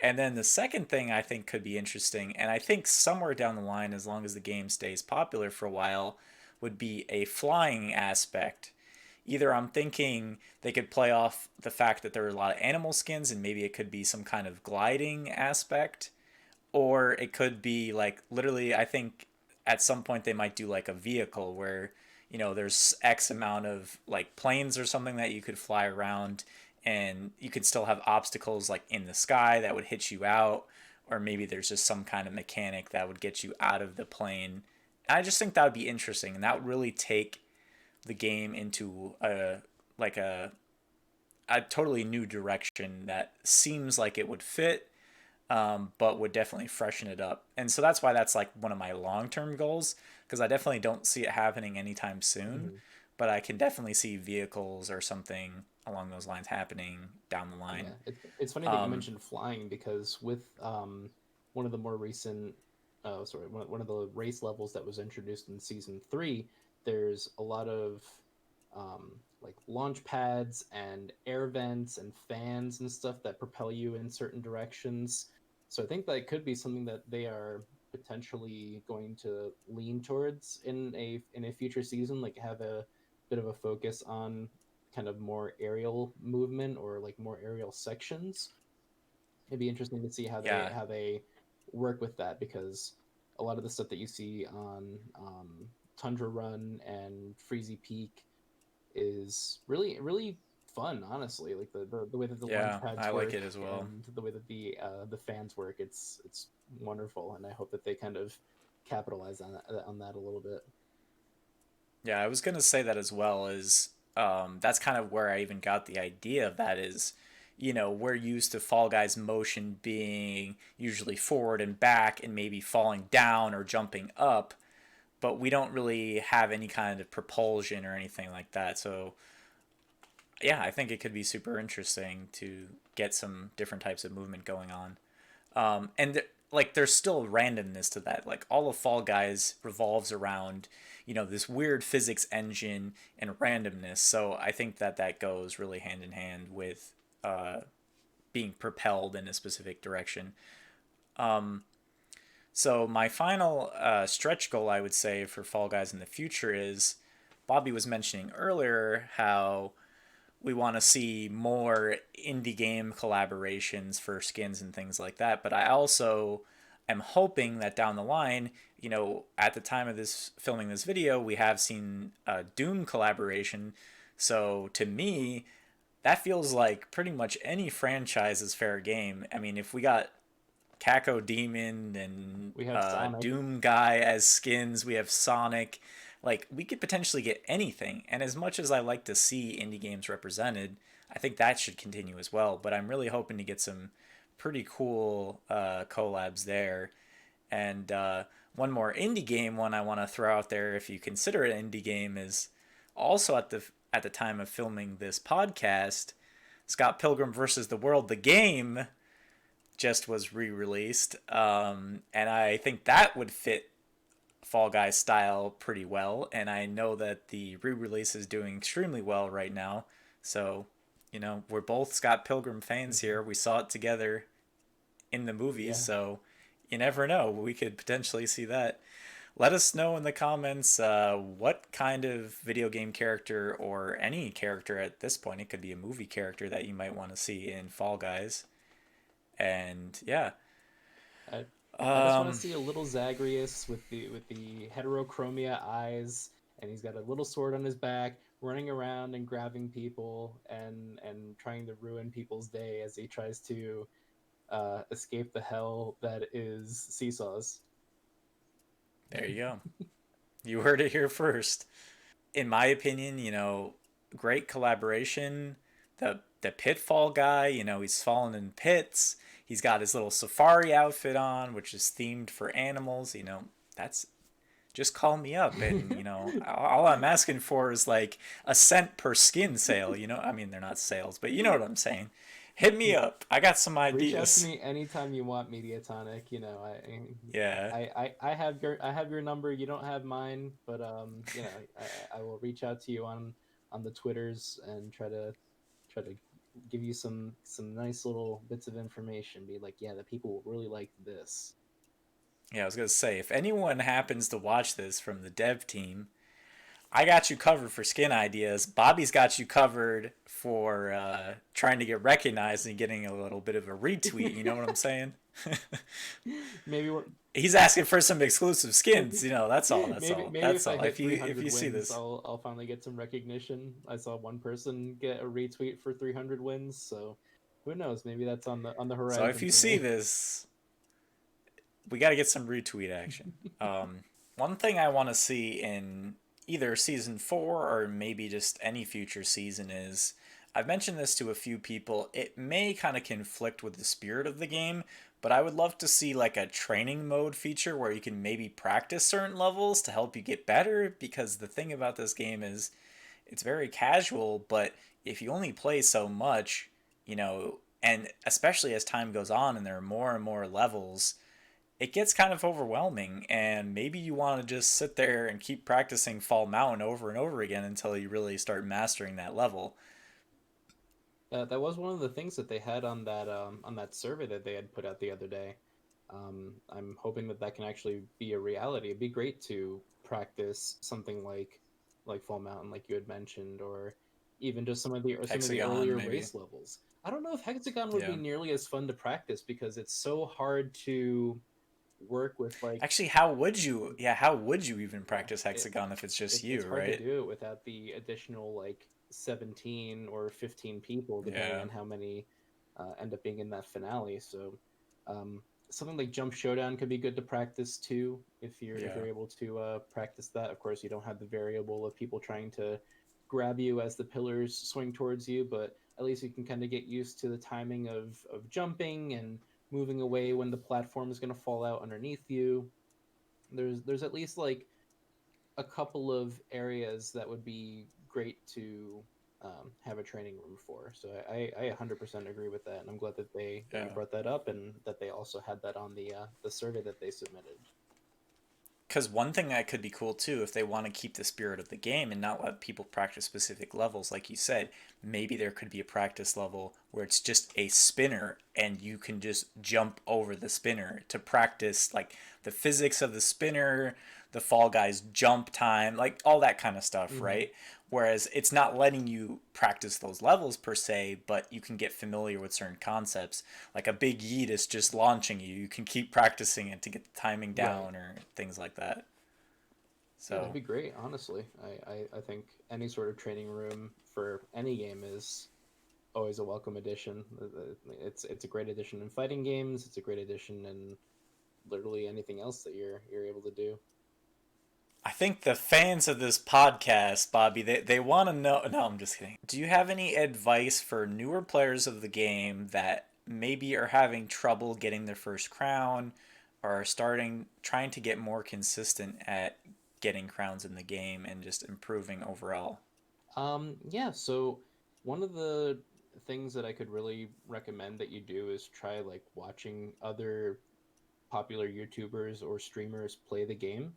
[SPEAKER 1] And then the second thing I think could be interesting, and I think somewhere down the line, as long as the game stays popular for a while, would be a flying aspect. Either I'm thinking they could play off the fact that there are a lot of animal skins and maybe it could be some kind of gliding aspect, or it could be like literally, I think at some point they might do like a vehicle where, there's X amount of like planes or something that you could fly around, and you could still have obstacles like in the sky that would hit you out, or maybe there's just some kind of mechanic that would get you out of the plane. And I just think that would be interesting, and that would really take the game into a totally new direction that seems like it would fit, but would definitely freshen it up. And so that's why that's like one of my long term goals, because I definitely don't see it happening anytime soon,
[SPEAKER 2] Hmm.
[SPEAKER 1] but I can definitely see vehicles or something along those lines happening down the line.
[SPEAKER 2] Yeah, it's funny that you mentioned flying because with one of the more recent, sorry, one of the race levels that was introduced in season three, there's a lot of like launch pads and air vents and fans and stuff that propel you in certain directions. So I think that could be something that they are potentially going to lean towards in a future season, like have a bit of a focus on kind of more aerial movement or like more aerial sections. It'd be interesting to see
[SPEAKER 1] Yeah,
[SPEAKER 2] how they work with that because a lot of the stuff that you see on Tundra Run and Freezy Peak is really fun. Honestly, like the way that the launch
[SPEAKER 1] yeah,
[SPEAKER 2] pads
[SPEAKER 1] I like
[SPEAKER 2] work
[SPEAKER 1] it as well.
[SPEAKER 2] and the way that the fans work, it's wonderful, and I hope that they kind of capitalize on that a little bit.
[SPEAKER 1] Yeah, I was gonna say that as well. Is that's kind of where I even got the idea of that. Is we're used to Fall Guys motion being usually forward and back and maybe falling down or jumping up, but we don't really have any kind of propulsion or anything like that. So yeah, I think it could be super interesting to get some different types of movement going on. And there's still randomness to that. Like all of Fall Guys revolves around, this weird physics engine and randomness. So I think that that goes really hand in hand with uh, being propelled in a specific direction. So my final stretch goal, I would say, for Fall Guys in the future is Bobby was mentioning earlier how we want to see more indie game collaborations for skins and things like that. But I also am hoping that down the line, at the time of this filming this video, we have seen a Doom collaboration. So to me, that feels like pretty much any franchise is fair game. I mean, if we got Caco Demon and
[SPEAKER 2] We have Sonic.
[SPEAKER 1] Doom Guy as skins, we have Sonic. Like, we could potentially get anything. And as much as I like to see indie games represented, I think that should continue as well. But I'm really hoping to get some pretty cool collabs there. And one more indie game one I want to throw out there, if you consider it an indie game, is also at the time of filming this podcast, Scott Pilgrim versus the World, the game, just was re-released, and I think that would fit Fall Guys style pretty well. And I know that the re-release is doing extremely well right now. So, we're both Scott Pilgrim fans
[SPEAKER 2] Mhm.
[SPEAKER 1] here. We saw it together in the movies,
[SPEAKER 2] Yeah.
[SPEAKER 1] so you never know. We could potentially see that. Let us know in the comments what kind of video game character or any character at this point, it could be a movie character that you might want to see in Fall Guys. And yeah,
[SPEAKER 2] I, I just want to
[SPEAKER 1] um,
[SPEAKER 2] see a little Zagreus with the heterochromia eyes, and he's got a little sword on his back, running around and grabbing people and trying to ruin people's day as he tries to escape the hell that is seesaws.
[SPEAKER 1] there you go. You heard it here first. In my opinion, great collaboration. The Pitfall Guy, he's fallen in pits. He's got his little safari outfit on, which is themed for animals. That's just call me up, and all I'm asking for is like a cent per skin sale. I mean, they're not sales, but you know what I'm saying. Hit me up. I got some
[SPEAKER 2] Reach out to
[SPEAKER 1] ideas.
[SPEAKER 2] me anytime you want, Mediatonic.
[SPEAKER 1] Yeah.
[SPEAKER 2] I have your number. You don't have mine, but I will reach out to you on the Twitters and try to give you some nice little bits of information. Be like, yeah, the people will really like this.
[SPEAKER 1] Yeah, I was gonna say, if anyone happens to watch this from the dev team, I got you covered for skin ideas. Bobby's got you covered for trying to get recognized and getting a little bit of a retweet. You know what I'm saying?
[SPEAKER 2] maybe
[SPEAKER 1] He's asking for some exclusive skins. That's all. That's
[SPEAKER 2] maybe
[SPEAKER 1] all.
[SPEAKER 2] maybe
[SPEAKER 1] That's
[SPEAKER 2] if I
[SPEAKER 1] all.
[SPEAKER 2] hit
[SPEAKER 1] If
[SPEAKER 2] 300
[SPEAKER 1] you see
[SPEAKER 2] wins,
[SPEAKER 1] this,
[SPEAKER 2] I'll finally get some recognition. I saw one person get a retweet for 300 wins, so who knows? Maybe that's on the
[SPEAKER 1] so if
[SPEAKER 2] horizon
[SPEAKER 1] you
[SPEAKER 2] for
[SPEAKER 1] see
[SPEAKER 2] me.
[SPEAKER 1] this, we got to get some retweet action. One thing I want to see in either season 4 or maybe just any future season is, I've mentioned this to a few people. It may kind of conflict with the spirit of the game, but I would love to see like a training mode feature where you can maybe practice certain levels to help you get better. Because the thing about this game is it's very casual, but if you only play so much, and especially as time goes on and there are more and more levels, it gets kind of overwhelming, and maybe you want to just sit there and keep practicing Fall Mountain over and over again until you really start mastering that level.
[SPEAKER 2] That was one of the things that they had on that survey that they had put out the other day. I'm hoping that that can actually be a reality. It'd be great to practice something like Fall Mountain, like you had mentioned, or even just some of the
[SPEAKER 1] Hexagon,
[SPEAKER 2] earlier
[SPEAKER 1] maybe.
[SPEAKER 2] race levels. I don't know if Hexagon would be
[SPEAKER 1] Yeah.
[SPEAKER 2] nearly as fun to practice because it's so hard to work with like
[SPEAKER 1] Actually, how would you? Yeah, how would you even
[SPEAKER 2] yeah,
[SPEAKER 1] practice Hexagon if it's just
[SPEAKER 2] it's
[SPEAKER 1] you,
[SPEAKER 2] hard to
[SPEAKER 1] right?
[SPEAKER 2] do it without the additional like 17 or 15 people depending
[SPEAKER 1] Yeah.
[SPEAKER 2] on how many end up being in that finale. So something like Jump Showdown could be good to practice too if you're
[SPEAKER 1] Yeah.
[SPEAKER 2] able to practice that. Of course, you don't have the variable of people trying to grab you as the pillars swing towards you, but at least you can kind of get used to the timing of jumping and moving away when the platform is going to fall out underneath you. There's at least like a couple of areas that would be great to have a training room for. So I 100% agree with that, and I'm glad that you
[SPEAKER 1] Yeah.
[SPEAKER 2] brought that up, and that they also had that on the survey that they submitted.
[SPEAKER 1] Because one thing that could be cool too, if they want to keep the spirit of the game and not let people practice specific levels, like you said, maybe there could be a practice level where it's just a spinner and you can just jump over the spinner to practice like the physics of the spinner, the Fall Guys jump time, like all that kind of stuff,
[SPEAKER 2] Mm-hmm.
[SPEAKER 1] right? Whereas it's not letting you practice those levels per se, but you can get familiar with certain concepts. Like a big yeet is just launching you. You can keep practicing it to get the timing
[SPEAKER 2] Right.
[SPEAKER 1] down or things like that.
[SPEAKER 2] Yeah, that'd
[SPEAKER 1] So
[SPEAKER 2] be great. Honestly, I think any sort of training room for any game is always a welcome addition. It's a great addition in fighting games. It's a great addition in literally anything else that you're able to do.
[SPEAKER 1] I think the fans of this podcast, Bobby, they want to know. No, I'm just kidding. Do you have any advice for newer players of the game that maybe are having trouble getting their first crown or are trying to get more consistent at getting crowns in the game and just improving overall?
[SPEAKER 2] Yeah, so one of the things that I could really recommend that you do is try like watching other popular YouTubers or streamers play the game.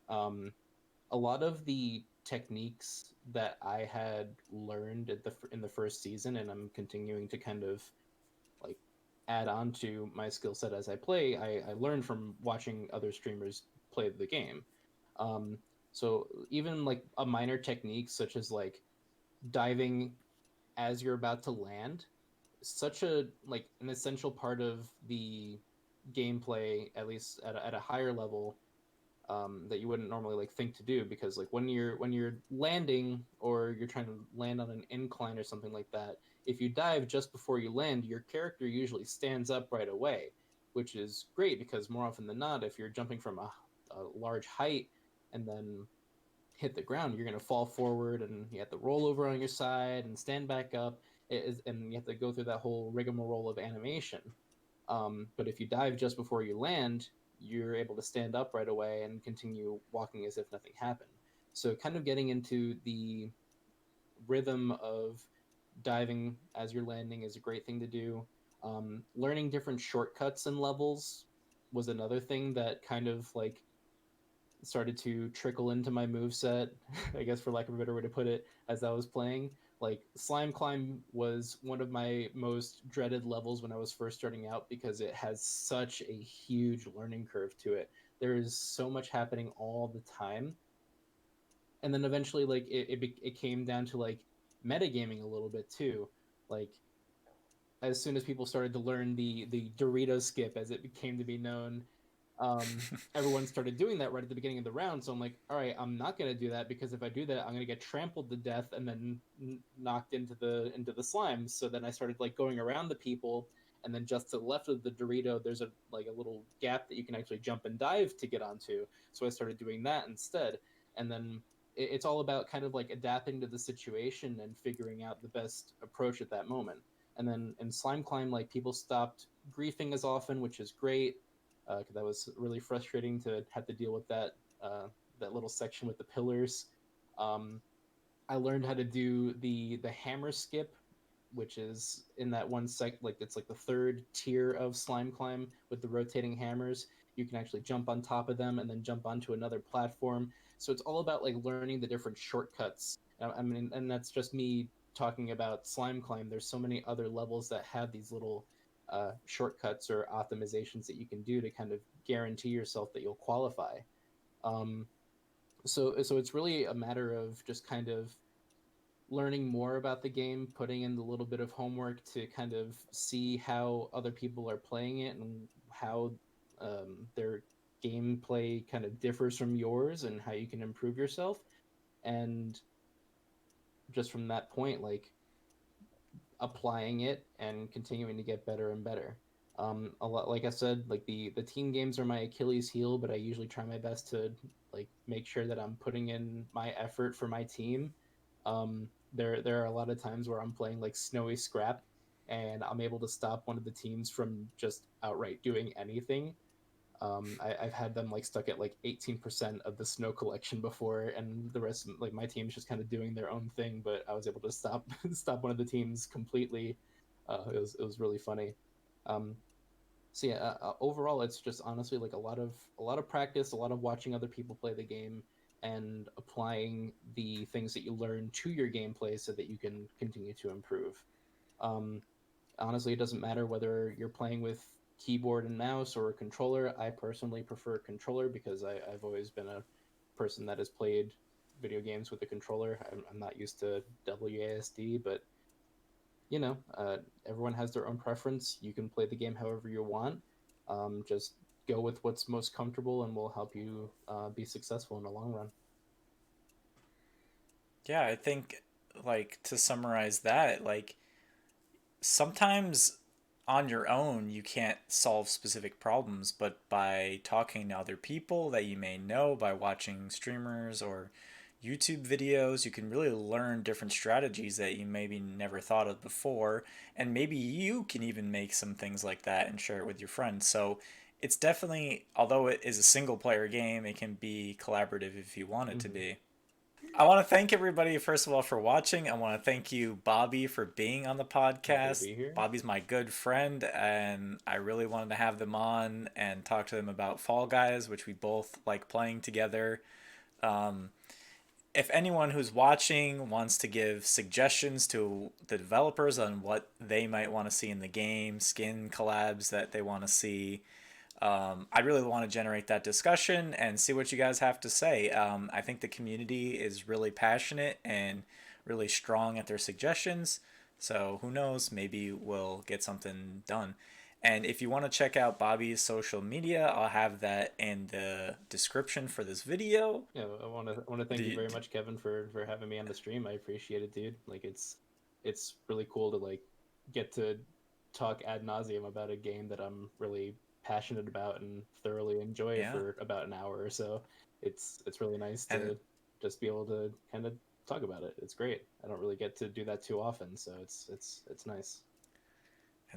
[SPEAKER 2] Um, a lot of the techniques that I had learned in the first season, and I'm continuing to kind of like add on to my skill set as I play, I learned from watching other streamers play the game. Um, so even like a minor technique such as like diving as you're about to land, such a like an essential part of the gameplay, at least at a higher level, that you wouldn't normally like think to do, because like when you're landing or you're trying to land on an incline or something like that, if you dive just before you land, your character usually stands up right away, which is great because more often than not, if you're jumping from a large height and then hit the ground, you're going to fall forward and you have to roll over on your side and stand back up. And you have to go through that whole rigmarole of animation. But if you dive just before you land, you're able to stand up right away and continue walking as if nothing happened. So, kind of getting into the rhythm of diving as you're landing is a great thing to do. Learning different shortcuts and levels was another thing that kind of like started to trickle into my move set, I guess for lack of a better way to put it, as I was playing. Like Slime Climb was one of my most dreaded levels when I was first starting out because it has such a huge learning curve to it. There is so much happening all the time. And then eventually like it came down to like metagaming a little bit too. Like as soon as people started to learn the Dorito skip, as it became to be known, um, everyone started doing that right at the beginning of the round. So I'm like, all right, I'm not going to do that, because if I do that, I'm going to get trampled to death and then knocked into the slime. So then I started like going around the people, and then just to the left of the Dorito, there's a like a little gap that you can actually jump and dive to get onto. So I started doing that instead, and then it's all about kind of like adapting to the situation and figuring out the best approach at that moment. And then in Slime Climb, like people stopped griefing as often, which is great, because that was really frustrating to have to deal with that little section with the pillars. Um, I learned how to do the hammer skip, which is in that one like it's like the third tier of Slime Climb with the rotating hammers. You can actually jump on top of them and then jump onto another platform. So it's all about like learning the different shortcuts. I mean, and that's just me talking about Slime Climb. There's so many other levels that have these little shortcuts or optimizations that you can do to kind of guarantee yourself that you'll qualify. Um, so it's really a matter of just kind of learning more about the game, putting in a little bit of homework to kind of see how other people are playing it and how their gameplay kind of differs from yours and how you can improve yourself. And just from that point, like applying it and continuing to get better and better. A lot, like I said, like the team games are my Achilles heel, but I usually try my best to like make sure that I'm putting in my effort for my team. There are a lot of times where I'm playing like Snowy Scrap, and I'm able to stop one of the teams from just outright doing anything. I've had them like stuck at like 18% of the snow collection before, and the rest, like my team's just kind of doing their own thing. But I was able to stop stop one of the teams completely. It was really funny. Um, so yeah, overall, it's just honestly like a lot of practice, a lot of watching other people play the game, and applying the things that you learn to your gameplay so that you can continue to improve. Um, Honestly, it doesn't matter whether you're playing with keyboard and mouse or a controller. I personally prefer a controller because I've always been a person that has played video games with a controller. I'm not used to WASD, but you know, everyone has their own preference. You can play the game however you want. Just go with what's most comfortable, and will help you be successful in the long run.
[SPEAKER 1] Yeah, I think like to summarize that, like sometimes on your own you can't solve specific problems, but by talking to other people that you may know, by watching streamers or YouTube videos, you can really learn different strategies that you maybe never thought of before, and maybe you can even make some things like that and share it with your friends. So it's definitely, although it is a single player game, it can be collaborative if you want it to
[SPEAKER 2] Mm-hmm.
[SPEAKER 1] be. I want to thank everybody, first of all, for watching. I want to thank you, Bobby, for being on the
[SPEAKER 2] Happy to
[SPEAKER 1] podcast.
[SPEAKER 2] be here.
[SPEAKER 1] Bobby's my good friend, and I really wanted to have them on and talk to them about Fall Guys, which we both like playing together. Um, if anyone who's watching wants to give suggestions to the developers on what they might want to see in the game, skin collabs that they want to see, I really want to generate that discussion and see what you guys have to say. I think the community is really passionate and really strong at their suggestions. So who knows? Maybe we'll get something done. And if you want to check out Bobby's social media, I'll have that in the description for this video.
[SPEAKER 2] Yeah, I want to thank you
[SPEAKER 1] The,
[SPEAKER 2] very much, Kevin, for having me on the stream. I appreciate it, dude. Like it's really cool to like get to talk ad nauseum about a game that I'm really passionate about and thoroughly enjoy
[SPEAKER 1] yeah,
[SPEAKER 2] for about an hour or so. It's really nice
[SPEAKER 1] and
[SPEAKER 2] to just be able to kind of talk about it. It's great. I don't really get to do that too often, so it's nice.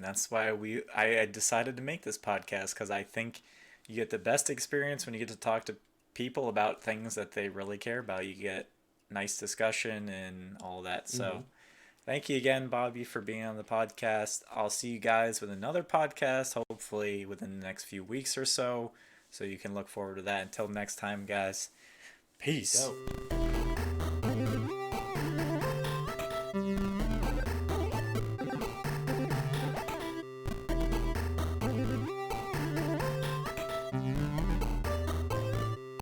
[SPEAKER 1] that's why I decided to make this podcast, because I think you get the best experience when you get to talk to people about things that they really care about. You get nice discussion and all that.
[SPEAKER 2] Mm-hmm.
[SPEAKER 1] So thank you again, Bobby, for being on the podcast. I'll see you guys with another podcast, hopefully within the next few weeks or so. So you can look forward to that. Until next time, guys.
[SPEAKER 2] Peace
[SPEAKER 1] Peace.
[SPEAKER 2] out.